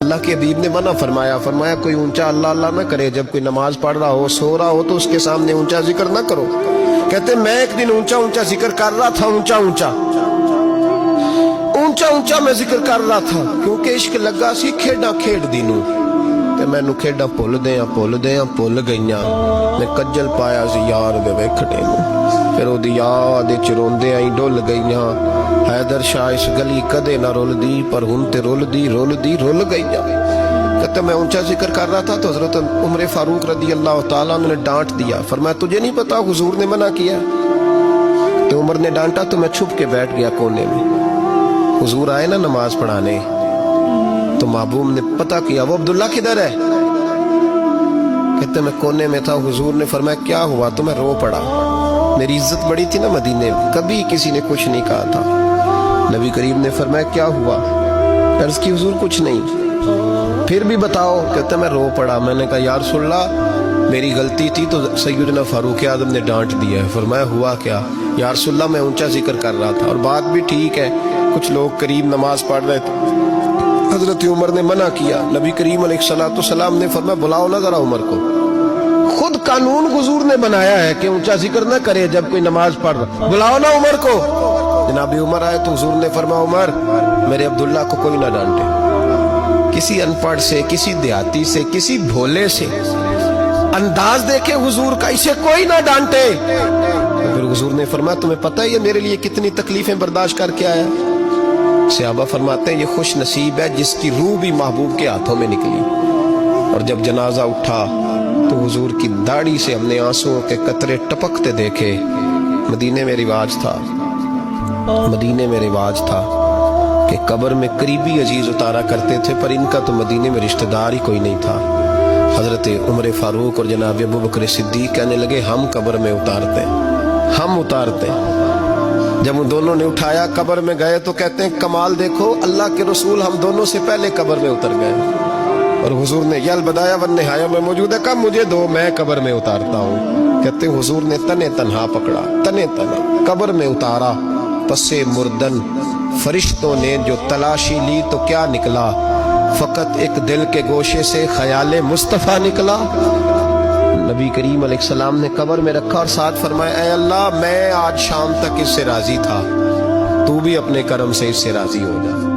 اللہ کے حبیب نے منع فرمایا، فرمایا کوئی اونچا اللہ اللہ نہ کرے، جب کوئی نماز پڑھ رہا ہو سو رہا ہو تو اس کے سامنے اونچا ذکر نہ کرو۔ کہتے میں ایک دن اونچا اونچا ذکر کر رہا تھا، اونچا اونچا میں ذکر کر رہا تھا، کیونکہ عشق لگا سی کھیڈاں کھیڈ دی نوں تے مینوں کھیڈاں بھل گئیاں، میں کجل پایا سی یار دے ویکھنے نوں، پھر او دی یاد وچ روندے آئی ڈل گئیاں، حیدر شاہ اس گلی کدے نہ رول دی پر ہن تے رول گئیاں۔ کہتے میں اونچا ذکر کر رہا تھا تو حضرت عمر فاروق رضی اللہ تعالیٰ عنہ نے ڈانٹ دیا، فرمایا تجھے نہیں پتا حضور نے منع کیا؟ تو عمر نے ڈانٹا تو میں چھپ کے بیٹھ گیا کونے میں۔ حضور آئے نا نماز پڑھانے تو محبوب نے پتہ کیا وہ عبداللہ کدھر ہے؟ کہتے میں کونے میں تھا، حضور نے فرمایا کیا ہوا؟ تو میں رو پڑا، میری عزت بڑی تھی نا مدینے میں، کبھی کسی نے کچھ نہیں کہا تھا۔ نبی کریم نے فرمایا کیا ہوا؟ عرض کی حضور کچھ نہیں۔ پھر بھی بتاؤ؟ کہتا میں رو پڑا، میں نے کہا یا رسول اللہ میری غلطی تھی تو سیدنا فاروق اعظم نے ڈانٹ دیا ہے۔ فرمایا ہوا کیا؟ یا رسول اللہ میں اونچا ذکر کر رہا تھا، اور بات بھی ٹھیک ہے، کچھ لوگ قریب نماز پڑھ رہے تھے، حضرت عمر نے منع کیا، نبی کریم علیہ السلام نے فرمایا بلاؤ نہ ذرا عمر کو۔ خود قانون حضور نے بنایا ہے کہ اونچا ذکر نہ کرے جب کوئی نماز پڑھ رہا، بلاؤ نا عمر کو۔ جناب عمر آئے تو حضور نے فرمایا عمر میرے عبداللہ کو کوئی نہ ڈانٹے، کسی ان پڑھ سے، کسی دیہاتی سے، کسی بھولے سے انداز دیکھے حضور کا، اسے کوئی نہ ڈانٹے۔ پھر حضور نے فرمایا تمہیں پتہ ہے یہ میرے لیے کتنی تکلیفیں برداشت کر کے آیا؟ صحابہ فرماتے ہیں یہ خوش نصیب ہے جس کی روح بھی محبوب کے ہاتھوں میں نکلی۔ اور جب جنازہ اٹھا تو حضور کی داڑھی سے ہم نے آنسوں کے قطرے ٹپکتے دیکھے۔ مدینے میں رواج تھا کہ قبر میں قریبی عزیز اتارا کرتے تھے، پر ان کا تو مدینے میں رشتہ دار ہی کوئی نہیں تھا۔ حضرت عمر فاروق اور جناب ابو بکر صدیق کہنے لگے ہم قبر میں اتارتے۔ جب ان دونوں نے اٹھایا قبر میں گئے تو کہتے ہیں کمال دیکھو اللہ کے رسول ہم دونوں سے پہلے قبر میں اتر گئے، اور حضور نے یہ البدایہ والنہایہ میں موجود ہے، کب مجھے دو میں قبر میں اتارتا ہوں۔ کہتے ہیں حضور نے تنے تنہا پکڑا، تنے تنہا قبر میں اتارا، پسے مردن فرشتوں نے جو تلاشی لی تو کیا نکلا؟ فقط ایک دل کے گوشے سے خیال مصطفیٰ نکلا۔ نبی کریم علیہ السلام نے قبر میں رکھا اور ساتھ فرمایا اے اللہ میں آج شام تک اس سے راضی تھا، تو بھی اپنے کرم سے اس سے راضی ہو جا۔